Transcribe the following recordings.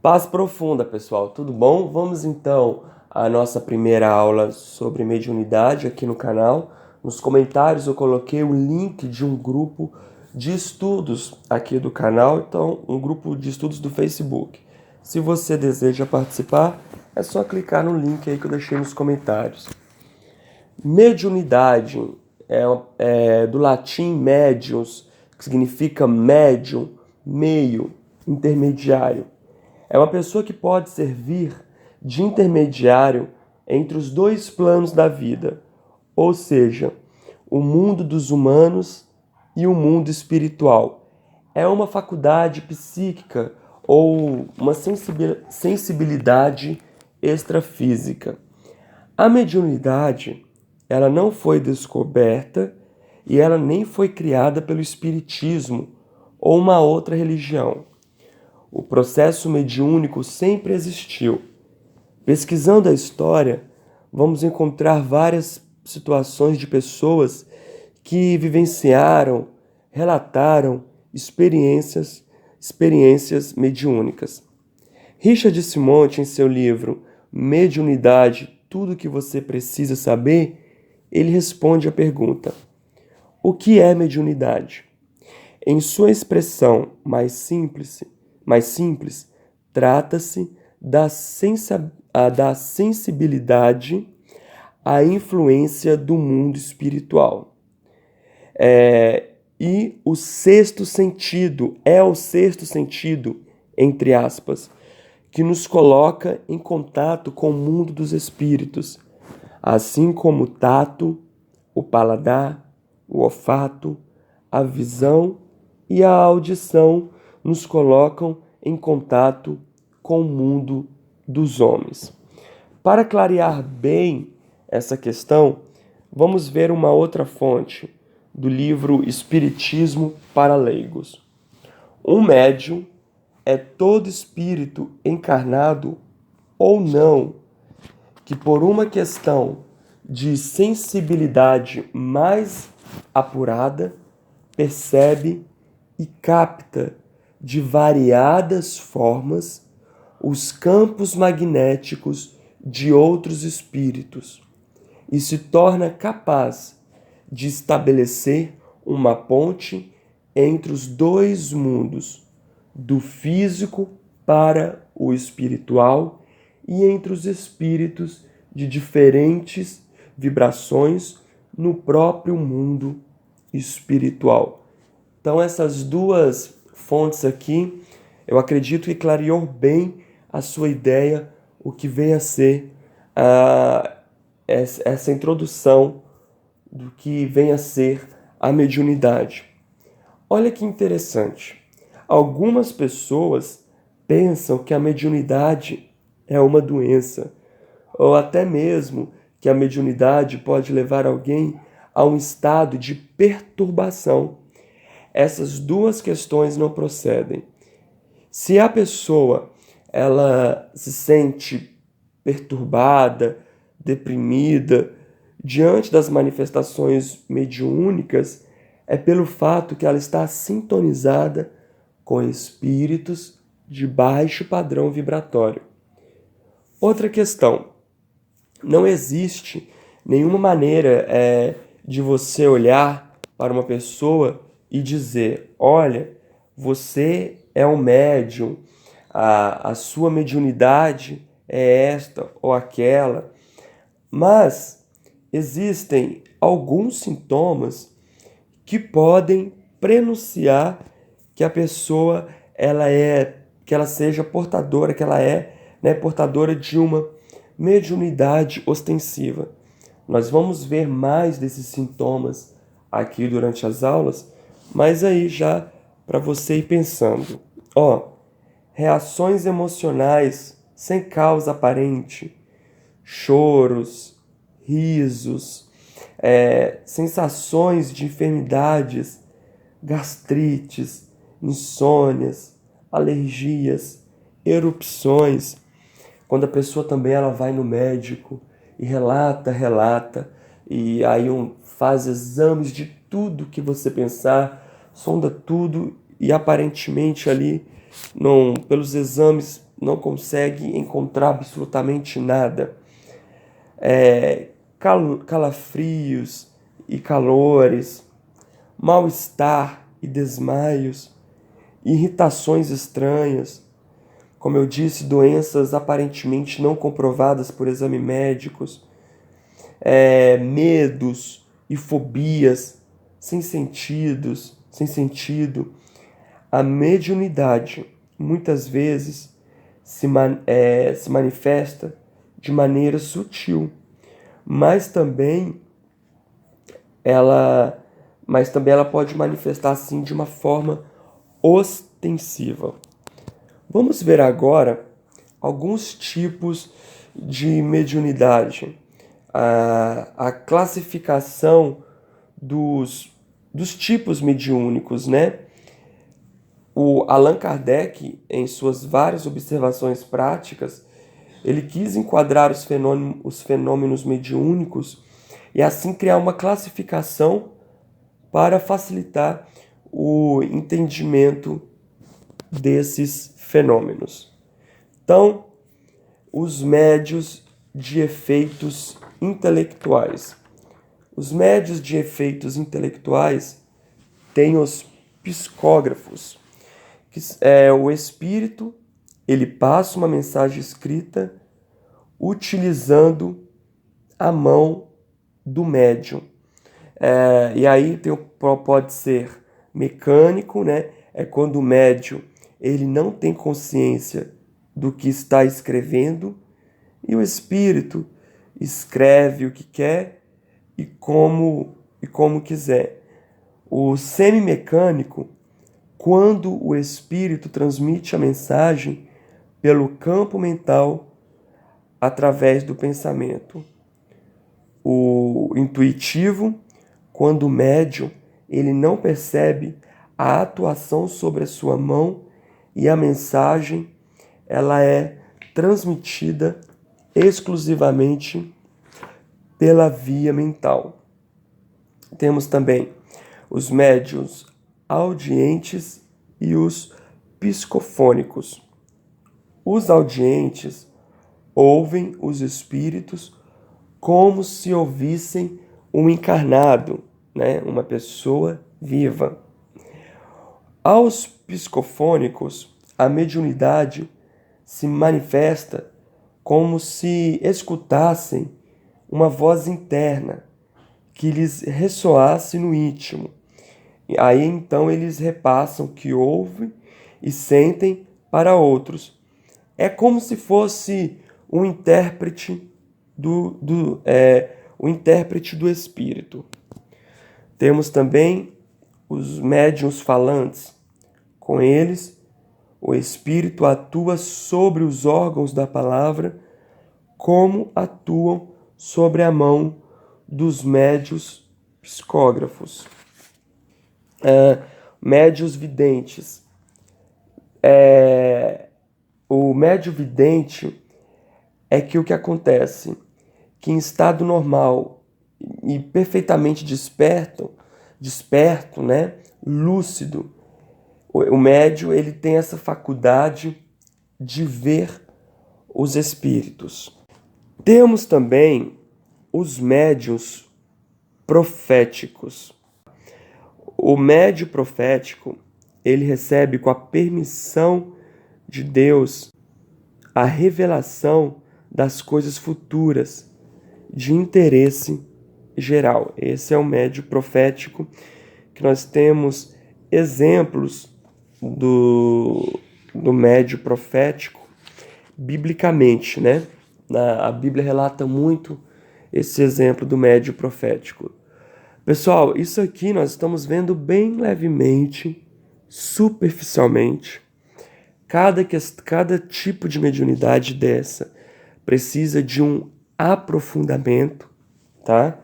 Paz profunda, pessoal. Tudo bom? Vamos então à nossa primeira aula sobre mediunidade aqui no canal. Nos comentários eu coloquei o link de um grupo de estudos aqui do canal, então um grupo de estudos do Facebook. Se você deseja participar, é só clicar no link aí que eu deixei nos comentários. Mediunidade é do latim medius, que significa médium, meio, intermediário. É uma pessoa que pode servir de intermediário entre os dois planos da vida, ou seja, o mundo dos humanos e o mundo espiritual. É uma faculdade psíquica ou uma sensibilidade extrafísica. A mediunidade, ela não foi descoberta e ela nem foi criada pelo espiritismo ou uma outra religião. O processo mediúnico sempre existiu. Pesquisando a história, vamos encontrar várias situações de pessoas que vivenciaram, relataram experiências mediúnicas. Richard Simonte, em seu livro Mediunidade, Tudo o que você precisa saber, ele responde à pergunta: o que é mediunidade? Em sua expressão mais simples, trata-se da sensibilidade à influência do mundo espiritual. E o sexto sentido, entre aspas, que nos coloca em contato com o mundo dos espíritos, assim como o tato, o paladar, o olfato, a visão e a audição nos colocam em contato com o mundo dos homens. Para clarear bem essa questão, vamos ver uma outra fonte do livro Espiritismo para Leigos. Um médium é todo espírito encarnado ou não que, por uma questão de sensibilidade mais apurada, percebe e capta de variadas formas os campos magnéticos de outros espíritos e se torna capaz de estabelecer uma ponte entre os dois mundos, do físico para o espiritual e entre os espíritos de diferentes vibrações no próprio mundo espiritual. Então, essas duas fontes aqui, eu acredito que clareou bem a sua ideia, o que vem a ser essa introdução do que vem a ser a mediunidade. Olha que interessante. Algumas pessoas pensam que a mediunidade é uma doença, ou até mesmo que a mediunidade pode levar alguém a um estado de perturbação. Essas duas questões não procedem. Se a pessoa ela se sente perturbada, deprimida diante das manifestações mediúnicas, é pelo fato que ela está sintonizada com espíritos de baixo padrão vibratório. Outra questão: não existe nenhuma maneira de você olhar para uma pessoa e dizer: olha, você é um médium, a sua mediunidade é esta ou aquela. Mas existem alguns sintomas que podem prenunciar que a pessoa que ela seja portadora, que ela portadora de uma mediunidade ostensiva. Nós vamos ver mais desses sintomas aqui durante as aulas, mas aí já para você ir pensando. Reações emocionais sem causa aparente, choros, risos, sensações de enfermidades, gastrites, insônias, alergias, erupções. Quando a pessoa também ela vai no médico e relata, e aí faz exames de tudo que você pensar, sonda tudo e aparentemente ali, pelos exames, não consegue encontrar absolutamente nada. Calafrios e calores, mal-estar e desmaios, irritações estranhas, como eu disse, doenças aparentemente não comprovadas por exames médicos, medos e fobias sem sentido. A mediunidade muitas vezes se manifesta de maneira sutil, mas também ela, ela pode manifestar assim de uma forma ostensiva. Vamos ver agora alguns tipos de mediunidade. A classificação dos tipos mediúnicos, né? O Allan Kardec, em suas várias observações práticas, ele quis enquadrar os fenômenos mediúnicos e assim criar uma classificação para facilitar o entendimento desses fenômenos. Então, os médios de efeitos intelectuais. Os médios de efeitos intelectuais têm os psicógrafos, que é o espírito, ele passa uma mensagem escrita utilizando a mão do médium. E aí pode ser mecânico, né? É quando o médium ele não tem consciência do que está escrevendo e o espírito escreve o que quer e como quiser. O semimecânico, quando o espírito transmite a mensagem pelo campo mental através do pensamento. O intuitivo, quando o médium ele não percebe a atuação sobre a sua mão e a mensagem ela é transmitida exclusivamente pela via mental. Temos também os médiuns audientes e os psicofônicos. Os audientes ouvem os espíritos como se ouvissem um encarnado, né? Uma pessoa viva. Aos psicofônicos, a mediunidade se manifesta como se escutassem uma voz interna que lhes ressoasse no íntimo. E aí então eles repassam o que ouvem e sentem para outros. É como se fosse um intérprete o intérprete do espírito. Temos também os médiuns falantes. Com eles, o espírito atua sobre os órgãos da palavra, como atuam sobre a mão dos médiuns psicógrafos. Médiuns videntes. O médium vidente é que o que acontece? Que em estado normal e perfeitamente desperto, né, lúcido, o médium ele tem essa faculdade de ver os espíritos. Temos também os médiuns proféticos. O médium profético, ele recebe com a permissão de Deus a revelação das coisas futuras de interesse geral. Esse é o médium profético, que nós temos exemplos do médium profético biblicamente, né? A Bíblia relata muito esse exemplo do médium profético. Pessoal, isso aqui nós estamos vendo bem levemente, superficialmente. Cada tipo de mediunidade dessa precisa de um aprofundamento, tá?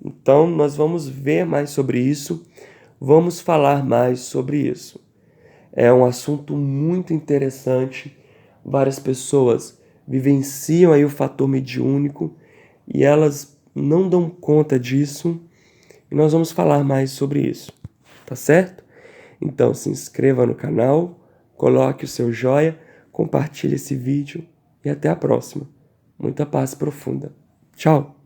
Então, nós vamos ver mais sobre isso, vamos falar mais sobre isso. É um assunto muito interessante, várias pessoas vivenciam aí o fator mediúnico e elas não dão conta disso, e nós vamos falar mais sobre isso, tá certo? Então, se inscreva no canal, coloque o seu joia, compartilhe esse vídeo e até a próxima. Muita paz profunda. Tchau!